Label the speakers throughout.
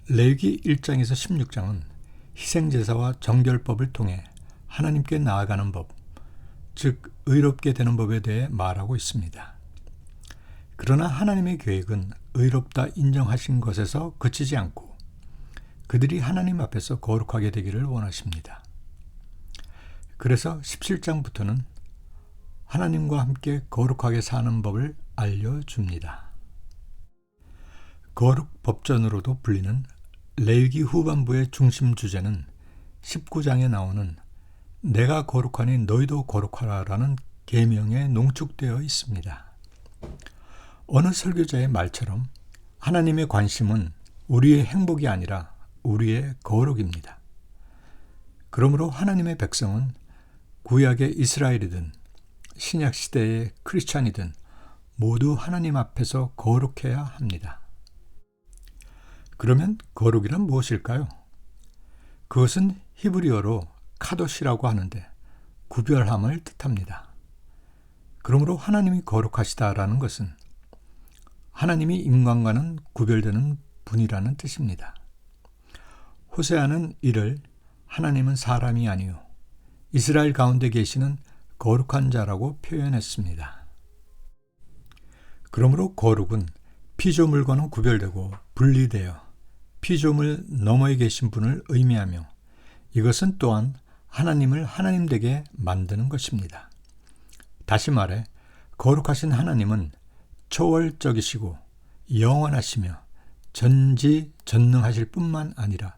Speaker 1: 레위기 1장에서 16장은 희생제사와 정결법을 통해 하나님께 나아가는 법, 즉 의롭게 되는 법에 대해 말하고 있습니다. 그러나 하나님의 계획은 의롭다 인정하신 것에서 그치지 않고 그들이 하나님 앞에서 거룩하게 되기를 원하십니다. 그래서 17장부터는 하나님과 함께 거룩하게 사는 법을 알려줍니다. 거룩 법전으로도 불리는 레위기 후반부의 중심 주제는 19장에 나오는 내가 거룩하니 너희도 거룩하라라는 계명에 농축되어 있습니다. 어느 설교자의 말처럼 하나님의 관심은 우리의 행복이 아니라 우리의 거룩입니다. 그러므로 하나님의 백성은 구약의 이스라엘이든 신약 시대의 크리스찬이든 모두 하나님 앞에서 거룩해야 합니다. 그러면 거룩이란 무엇일까요? 그것은 히브리어로 카도시라고 하는데 구별함을 뜻합니다. 그러므로 하나님이 거룩하시다라는 것은 하나님이 인간과는 구별되는 분이라는 뜻입니다. 호세아는 이를 하나님은 사람이 아니요 이스라엘 가운데 계시는 거룩한 자라고 표현했습니다. 그러므로 거룩은 피조물과는 구별되고 분리되어 피조물 너머에 계신 분을 의미하며 이것은 또한 하나님을 하나님 되게 만드는 것입니다. 다시 말해 거룩하신 하나님은 초월적이시고 영원하시며 전지전능하실 뿐만 아니라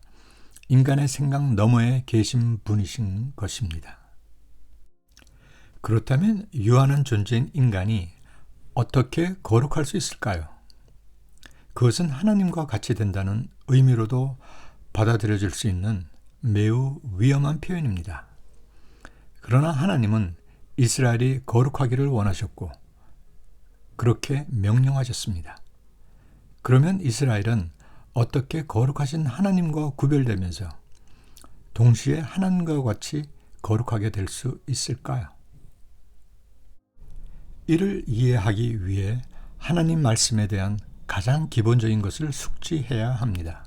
Speaker 1: 인간의 생각 너머에 계신 분이신 것입니다. 그렇다면 유한한 존재인 인간이 어떻게 거룩할 수 있을까요? 그것은 하나님과 같이 된다는 의미로도 받아들여질 수 있는 매우 위험한 표현입니다. 그러나 하나님은 이스라엘이 거룩하기를 원하셨고 그렇게 명령하셨습니다. 그러면 이스라엘은 어떻게 거룩하신 하나님과 구별되면서 동시에 하나님과 같이 거룩하게 될 수 있을까요? 이를 이해하기 위해 하나님 말씀에 대한 가장 기본적인 것을 숙지해야 합니다.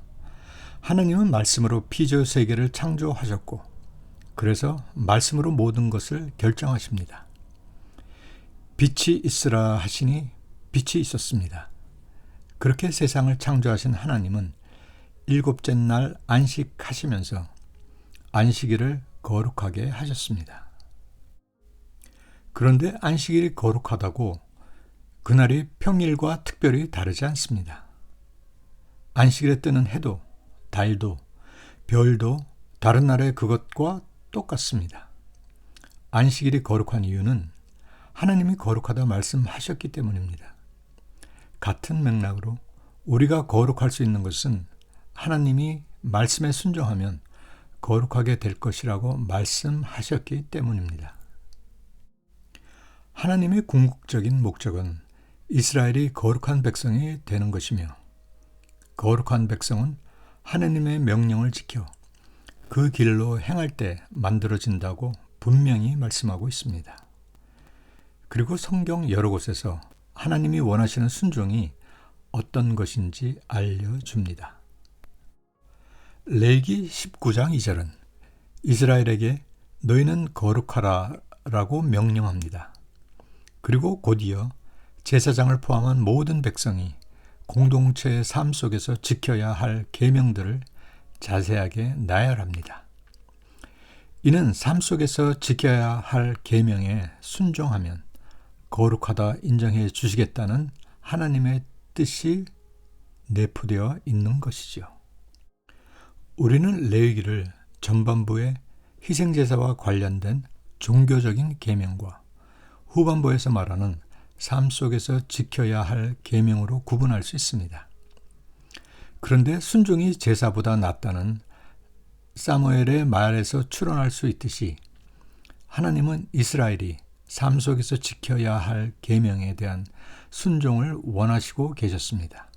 Speaker 1: 하나님은 말씀으로 피조 세계를 창조하셨고 그래서 말씀으로 모든 것을 결정하십니다. 빛이 있으라 하시니 빛이 있었습니다. 그렇게 세상을 창조하신 하나님은 일곱째 날 안식하시면서 안식일을 거룩하게 하셨습니다. 그런데 안식일이 거룩하다고 그날이 평일과 특별히 다르지 않습니다. 안식일에 뜨는 해도, 달도, 별도 다른 날의 그것과 똑같습니다. 안식일이 거룩한 이유는 하나님이 거룩하다 말씀하셨기 때문입니다. 같은 맥락으로 우리가 거룩할 수 있는 것은 하나님이 말씀에 순종하면 거룩하게 될 것이라고 말씀하셨기 때문입니다. 하나님의 궁극적인 목적은 이스라엘이 거룩한 백성이 되는 것이며 거룩한 백성은 하나님의 명령을 지켜 그 길로 행할 때 만들어진다고 분명히 말씀하고 있습니다. 그리고 성경 여러 곳에서 하나님이 원하시는 순종이 어떤 것인지 알려줍니다. 레위기 19장 2절은 이스라엘에게 너희는 거룩하라 라고 명령합니다. 그리고 곧이어 제사장을 포함한 모든 백성이 공동체의 삶 속에서 지켜야 할 계명들을 자세하게 나열합니다. 이는 삶 속에서 지켜야 할 계명에 순종하면 거룩하다 인정해 주시겠다는 하나님의 뜻이 내포되어 있는 것이죠. 우리는 레위기를 전반부의 희생제사와 관련된 종교적인 계명과 후반부에서 말하는 삶 속에서 지켜야 할 계명으로 구분할 수 있습니다. 그런데 순종이 제사보다 낫다는 사무엘의 말에서 추론할 수 있듯이 하나님은 이스라엘이 삶 속에서 지켜야 할 계명에 대한 순종을 원하시고 계셨습니다.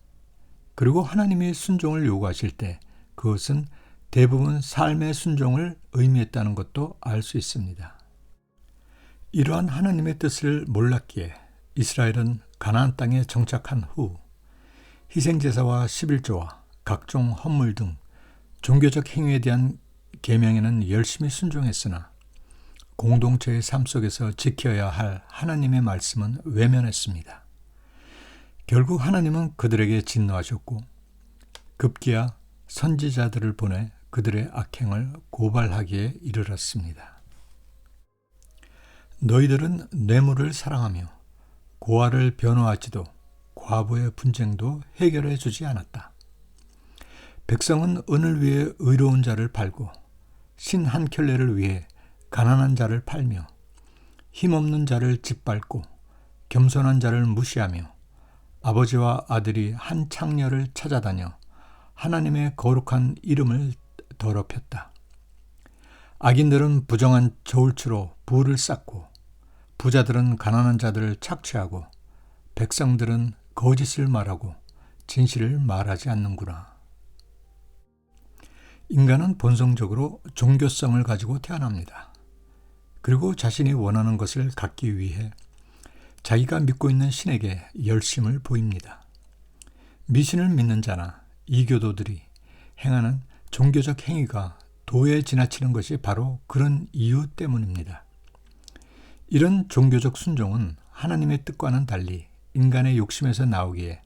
Speaker 1: 그리고 하나님이 순종을 요구하실 때 그것은 대부분 삶의 순종을 의미했다는 것도 알 수 있습니다. 이러한 하나님의 뜻을 몰랐기에 이스라엘은 가나안 땅에 정착한 후 희생제사와 11조와 각종 헌물 등 종교적 행위에 대한 계명에는 열심히 순종했으나 공동체의 삶 속에서 지켜야 할 하나님의 말씀은 외면했습니다. 결국 하나님은 그들에게 진노하셨고 급기야 선지자들을 보내 그들의 악행을 고발하기에 이르렀습니다. 너희들은 뇌물을 사랑하며 고아를 변호하지도 과부의 분쟁도 해결해 주지 않았다. 백성은 은을 위해 의로운 자를 팔고 신 한 켤레를 위해 가난한 자를 팔며 힘없는 자를 짓밟고 겸손한 자를 무시하며 아버지와 아들이 한 창녀를 찾아다녀 하나님의 거룩한 이름을 더럽혔다. 악인들은 부정한 저울추로 부를 쌓고 부자들은 가난한 자들을 착취하고 백성들은 거짓을 말하고 진실을 말하지 않는구나. 인간은 본성적으로 종교성을 가지고 태어납니다. 그리고 자신이 원하는 것을 갖기 위해 자기가 믿고 있는 신에게 열심을 보입니다. 미신을 믿는 자나 이교도들이 행하는 종교적 행위가 도에 지나치는 것이 바로 그런 이유 때문입니다. 이런 종교적 순종은 하나님의 뜻과는 달리 인간의 욕심에서 나오기에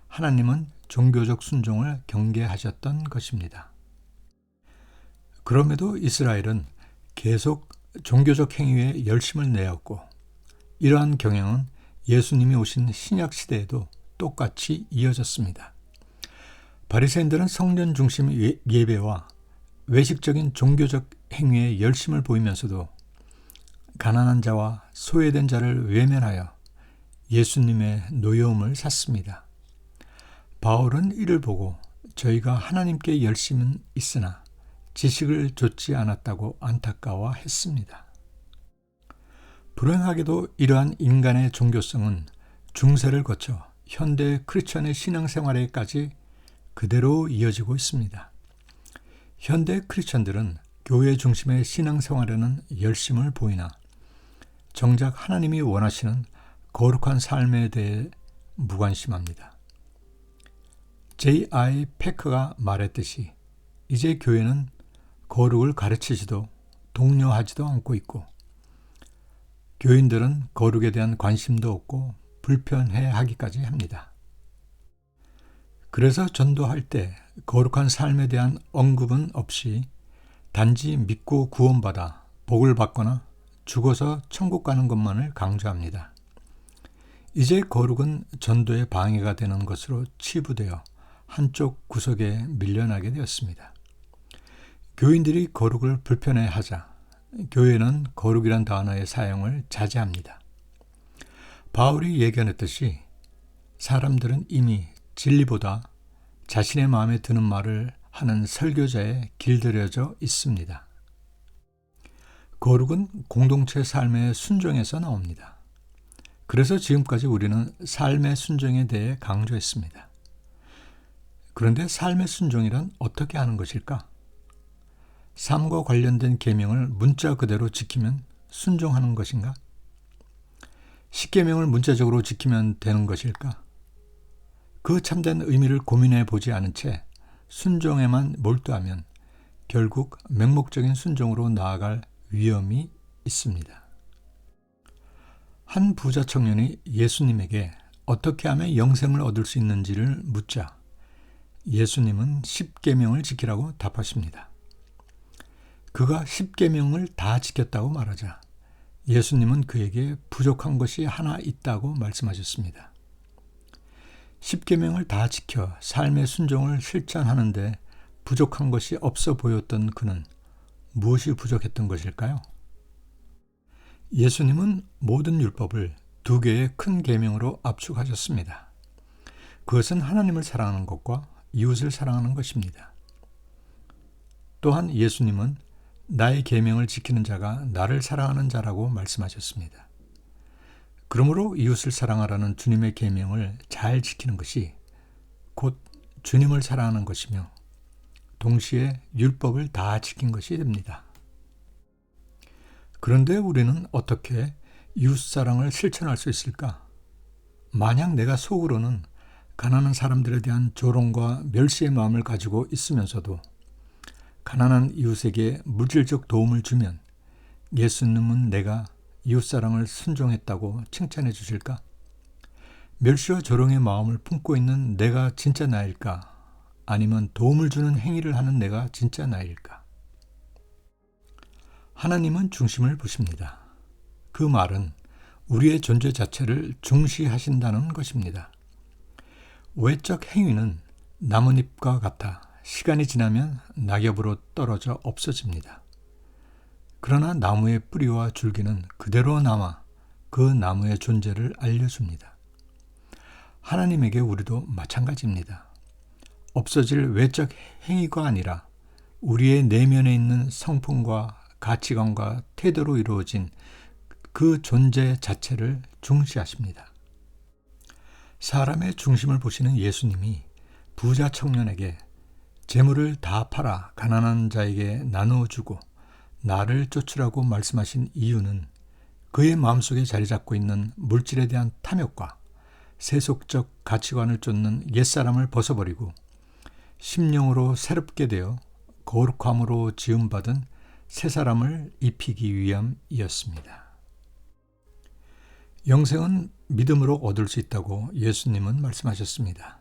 Speaker 1: 하나님은 종교적 순종을 경계하셨던 것입니다. 그럼에도 이스라엘은 계속 종교적 행위에 열심을 내었고 이러한 경향은 예수님이 오신 신약 시대에도 똑같이 이어졌습니다. 바리새인들은 성전 중심 예배와 외식적인 종교적 행위에 열심을 보이면서도 가난한 자와 소외된 자를 외면하여 예수님의 노여움을 샀습니다. 바울은 이를 보고 저희가 하나님께 열심은 있으나 지식을 좇지 않았다고 안타까워했습니다. 불행하게도 이러한 인간의 종교성은 중세를 거쳐 현대 크리스천의 신앙생활에까지 그대로 이어지고 있습니다. 현대 크리스천들은 교회 중심의 신앙생활에는 열심을 보이나 정작 하나님이 원하시는 거룩한 삶에 대해 무관심합니다. J.I. 패커가 말했듯이 이제 교회는 거룩을 가르치지도 독려하지도 않고 있고 교인들은 거룩에 대한 관심도 없고 불편해하기까지 합니다. 그래서 전도할 때 거룩한 삶에 대한 언급은 없이 단지 믿고 구원받아 복을 받거나 죽어서 천국 가는 것만을 강조합니다. 이제 거룩은 전도에 방해가 되는 것으로 치부되어 한쪽 구석에 밀려나게 되었습니다. 교인들이 거룩을 불편해하자 교회는 거룩이란 단어의 사용을 자제합니다. 바울이 예견했듯이 사람들은 이미 진리보다 자신의 마음에 드는 말을 하는 설교자에 길들여져 있습니다. 거룩은 공동체 삶의 순종에서 나옵니다. 그래서 지금까지 우리는 삶의 순종에 대해 강조했습니다. 그런데 삶의 순종이란 어떻게 하는 것일까? 삶과 관련된 계명을 문자 그대로 지키면 순종하는 것인가? 10계명을 문자적으로 지키면 되는 것일까? 그 참된 의미를 고민해 보지 않은 채 순종에만 몰두하면 결국 맹목적인 순종으로 나아갈 위험이 있습니다. 한 부자 청년이 예수님에게 어떻게 하면 영생을 얻을 수 있는지를 묻자 예수님은 10계명을 지키라고 답하십니다. 그가 10계명을 다 지켰다고 말하자 예수님은 그에게 부족한 것이 하나 있다고 말씀하셨습니다. 10계명을 다 지켜 삶의 순종을 실천하는데 부족한 것이 없어 보였던 그는 무엇이 부족했던 것일까요? 예수님은 모든 율법을 2개의 큰 계명으로 압축하셨습니다. 그것은 하나님을 사랑하는 것과 이웃을 사랑하는 것입니다. 또한 예수님은 나의 계명을 지키는 자가 나를 사랑하는 자라고 말씀하셨습니다. 그러므로 이웃을 사랑하라는 주님의 계명을 잘 지키는 것이 곧 주님을 사랑하는 것이며 동시에 율법을 다 지킨 것이 됩니다. 그런데 우리는 어떻게 이웃사랑을 실천할 수 있을까? 만약 내가 속으로는 가난한 사람들에 대한 조롱과 멸시의 마음을 가지고 있으면서도 가난한 이웃에게 물질적 도움을 주면 예수님은 내가 이웃사랑을 순종했다고 칭찬해 주실까? 멸시와 조롱의 마음을 품고 있는 내가 진짜 나일까? 아니면 도움을 주는 행위를 하는 내가 진짜 나일까? 하나님은 중심을 보십니다. 그 말은 우리의 존재 자체를 중시하신다는 것입니다. 외적 행위는 나뭇잎과 같아 시간이 지나면 낙엽으로 떨어져 없어집니다. 그러나 나무의 뿌리와 줄기는 그대로 남아 그 나무의 존재를 알려줍니다. 하나님에게 우리도 마찬가지입니다. 없어질 외적 행위가 아니라 우리의 내면에 있는 성품과 가치관과 태도로 이루어진 그 존재 자체를 중시하십니다. 사람의 중심을 보시는 예수님이 부자 청년에게 재물을 다 팔아 가난한 자에게 나누어 주고 나를 쫓으라고 말씀하신 이유는 그의 마음속에 자리 잡고 있는 물질에 대한 탐욕과 세속적 가치관을 쫓는 옛사람을 벗어버리고 심령으로 새롭게 되어 거룩함으로 지음받은 새 사람을 입히기 위함이었습니다. 영생은 믿음으로 얻을 수 있다고 예수님은 말씀하셨습니다.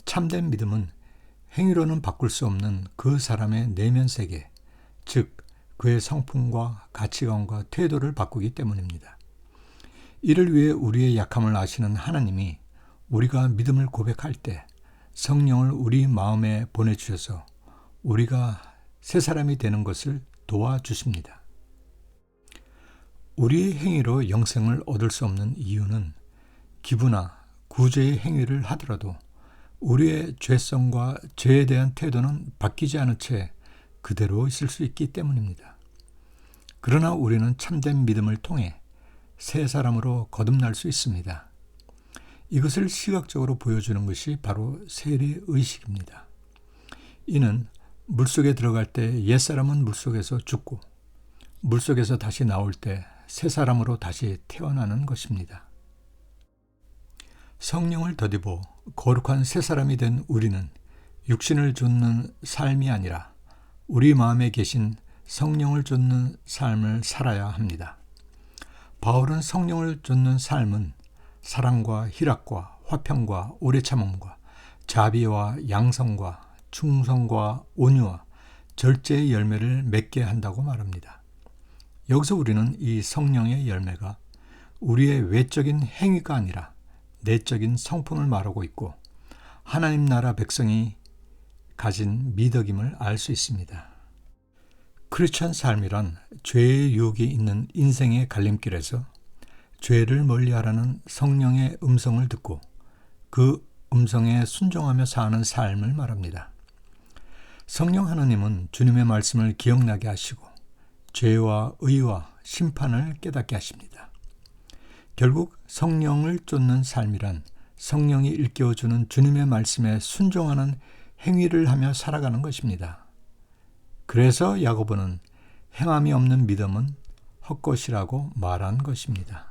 Speaker 1: 참된 믿음은 행위로는 바꿀 수 없는 그 사람의 내면 세계, 즉 그의 성품과 가치관과 태도를 바꾸기 때문입니다. 이를 위해 우리의 약함을 아시는 하나님이 우리가 믿음을 고백할 때 성령을 우리 마음에 보내주셔서 우리가 새 사람이 되는 것을 도와주십니다. 우리의 행위로 영생을 얻을 수 없는 이유는 기부나 구제의 행위를 하더라도 우리의 죄성과 죄에 대한 태도는 바뀌지 않은 채 그대로 있을 수 있기 때문입니다. 그러나 우리는 참된 믿음을 통해 새 사람으로 거듭날 수 있습니다. 이것을 시각적으로 보여주는 것이 바로 세례의식입니다. 이는 물속에 들어갈 때 옛사람은 물속에서 죽고 물속에서 다시 나올 때 새 사람으로 다시 태어나는 것입니다. 성령을 덧입어 거룩한 새 사람이 된 우리는 육신을 좇는 삶이 아니라 우리 마음에 계신 성령을 좇는 삶을 살아야 합니다. 바울은 성령을 좇는 삶은 사랑과 희락과 화평과 오래 참음과 자비와 양성과 충성과 온유와 절제의 열매를 맺게 한다고 말합니다. 여기서 우리는 이 성령의 열매가 우리의 외적인 행위가 아니라 내적인 성품을 말하고 있고 하나님 나라 백성이 가진 미덕임을 알 수 있습니다. 크리스천 삶이란 죄의 유혹이 있는 인생의 갈림길에서 죄를 멀리하라는 성령의 음성을 듣고 그 음성에 순종하며 사는 삶을 말합니다. 성령 하나님은 주님의 말씀을 기억나게 하시고 죄와 의와 심판을 깨닫게 하십니다. 결국 성령을 쫓는 삶이란 성령이 일깨워주는 주님의 말씀에 순종하는 행위를 하며 살아가는 것입니다. 그래서 야고보는 행함이 없는 믿음은 헛것이라고 말한 것입니다.